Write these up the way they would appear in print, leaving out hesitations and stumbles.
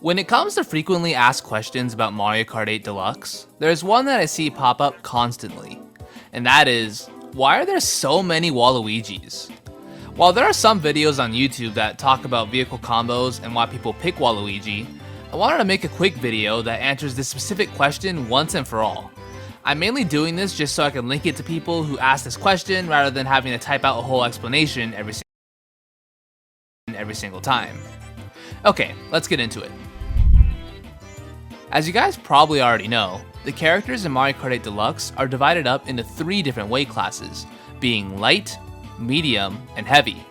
When it comes to frequently asked questions about Mario Kart 8 Deluxe, there's one that I see pop up constantly, and that is, why are there so many Waluigis? While there are some videos on YouTube that talk about vehicle combos and why people pick Waluigi, I wanted to make a quick video that answers this specific question once and for all. I'm mainly doing this just so I can link it to people who ask this question rather than having to type out a whole explanation every single time. Okay, let's get into it. As you guys probably already know, the characters in Mario Kart 8 Deluxe are divided up into 3 different weight classes, being light, medium, and heavy.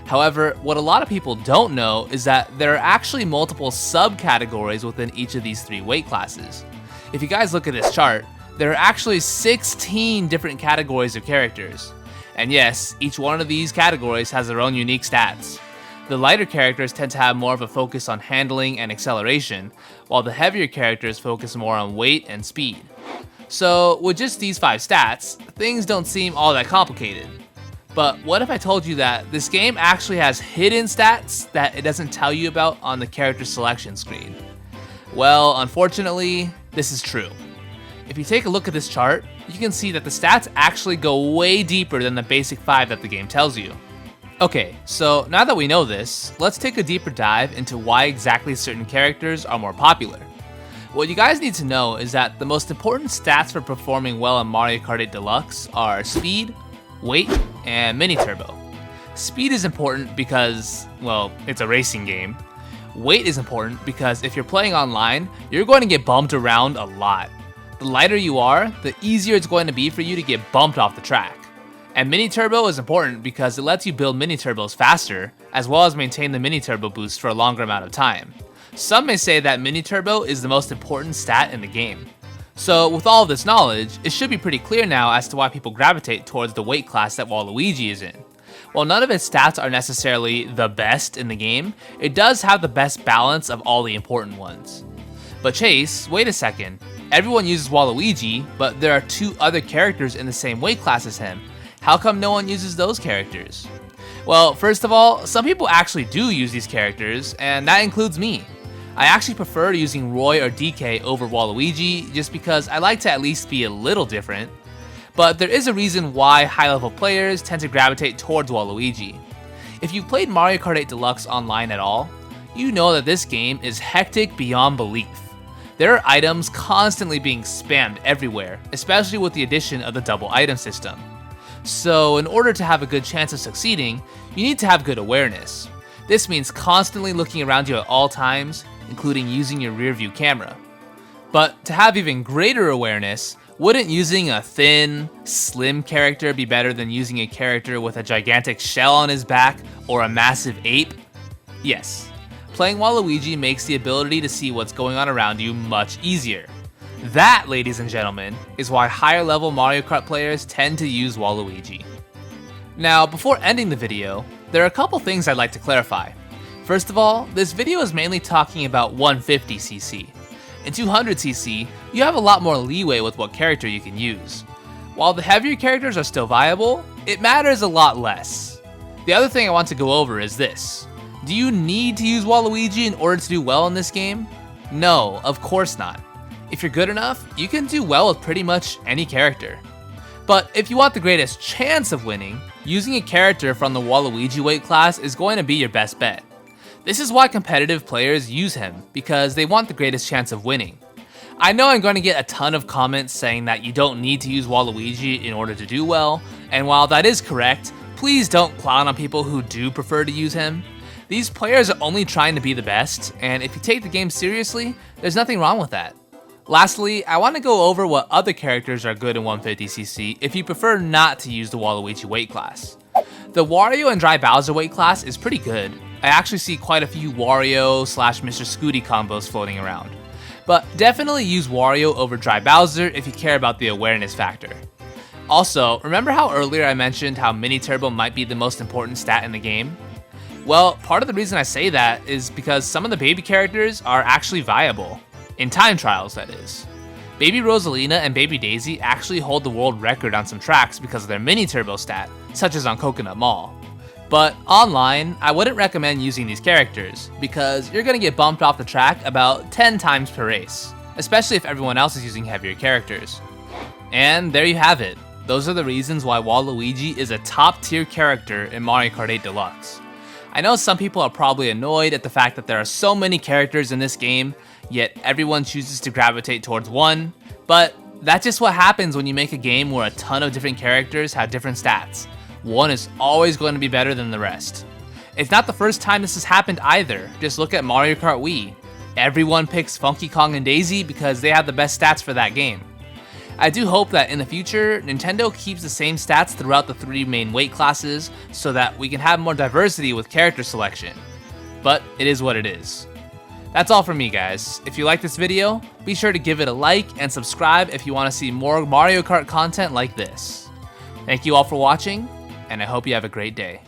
However, what a lot of people don't know is that there are actually multiple subcategories within each of these 3 weight classes. If you guys look at this chart, there are actually 16 different categories of characters. And yes, each one of these categories has their own unique stats. The lighter characters tend to have more of a focus on handling and acceleration, while the heavier characters focus more on weight and speed. So with just these 5 stats, things don't seem all that complicated. But what if I told you that this game actually has hidden stats that it doesn't tell you about on the character selection screen? Well, unfortunately, this is true. If you take a look at this chart, you can see that the stats actually go way deeper than the basic 5 that the game tells you. Okay, so now that we know this, let's take a deeper dive into why exactly certain characters are more popular. What you guys need to know is that the most important stats for performing well in Mario Kart 8 Deluxe are speed, weight, and mini turbo. Speed is important because, well, it's a racing game. Weight is important because if you're playing online, you're going to get bumped around a lot. The lighter you are, the easier it's going to be for you to get bumped off the track. And mini turbo is important because it lets you build mini turbos faster, as well as maintain the mini turbo boost for a longer amount of time. Some may say that mini turbo is the most important stat in the game. So with all of this knowledge, it should be pretty clear now as to why people gravitate towards the weight class that Waluigi is in. While none of its stats are necessarily the best in the game, it does have the best balance of all the important ones. But Chase, wait a second. Everyone uses Waluigi, but there are 2 other characters in the same weight class as him. How come no one uses those characters? Well, first of all, some people actually do use these characters, and that includes me. I actually prefer using Roy or DK over Waluigi just because I like to at least be a little different. But there is a reason why high-level players tend to gravitate towards Waluigi. If you've played Mario Kart 8 Deluxe online at all, you know that this game is hectic beyond belief. There are items constantly being spammed everywhere, especially with the addition of the double item system. So in order to have a good chance of succeeding, you need to have good awareness. This means constantly looking around you at all times, including using your rear view camera. But to have even greater awareness, wouldn't using a thin, slim character be better than using a character with a gigantic shell on his back or a massive ape? Yes. Playing Waluigi makes the ability to see what's going on around you much easier. That, ladies and gentlemen, is why higher level Mario Kart players tend to use Waluigi. Now, before ending the video, there are a couple things I'd like to clarify. First of all, this video is mainly talking about 150cc. In 200cc, you have a lot more leeway with what character you can use. While the heavier characters are still viable, it matters a lot less. The other thing I want to go over is this. Do you need to use Waluigi in order to do well in this game? No, of course not. If you're good enough, you can do well with pretty much any character. But if you want the greatest chance of winning, using a character from the Waluigi weight class is going to be your best bet. This is why competitive players use him, because they want the greatest chance of winning. I know I'm going to get a ton of comments saying that you don't need to use Waluigi in order to do well, and while that is correct, please don't clown on people who do prefer to use him. These players are only trying to be the best, and if you take the game seriously, there's nothing wrong with that. Lastly, I want to go over what other characters are good in 150cc if you prefer not to use the Waluigi weight class. The Wario and Dry Bowser weight class is pretty good. I actually see quite a few Wario/Mr. Scooty combos floating around. But definitely use Wario over Dry Bowser if you care about the awareness factor. Also, remember how earlier I mentioned how Mini Turbo might be the most important stat in the game? Well, part of the reason I say that is because some of the baby characters are actually viable. In time trials, that is. Baby Rosalina and Baby Daisy actually hold the world record on some tracks because of their Mini Turbo stat, such as on Coconut Mall. But online, I wouldn't recommend using these characters, because you're gonna get bumped off the track about 10 times per race, especially if everyone else is using heavier characters. And there you have it. Those are the reasons why Waluigi is a top tier character in Mario Kart 8 Deluxe. I know some people are probably annoyed at the fact that there are so many characters in this game, yet everyone chooses to gravitate towards one, but that's just what happens when you make a game where a ton of different characters have different stats. One is always going to be better than the rest. It's not the first time this has happened either. Just look at Mario Kart Wii. Everyone picks Funky Kong and Daisy because they have the best stats for that game. I do hope that in the future, Nintendo keeps the same stats throughout the 3 main weight classes so that we can have more diversity with character selection. But it is what it is. That's all from me, guys. If you like this video, be sure to give it a like and subscribe if you want to see more Mario Kart content like this. Thank you all for watching, and I hope you have a great day.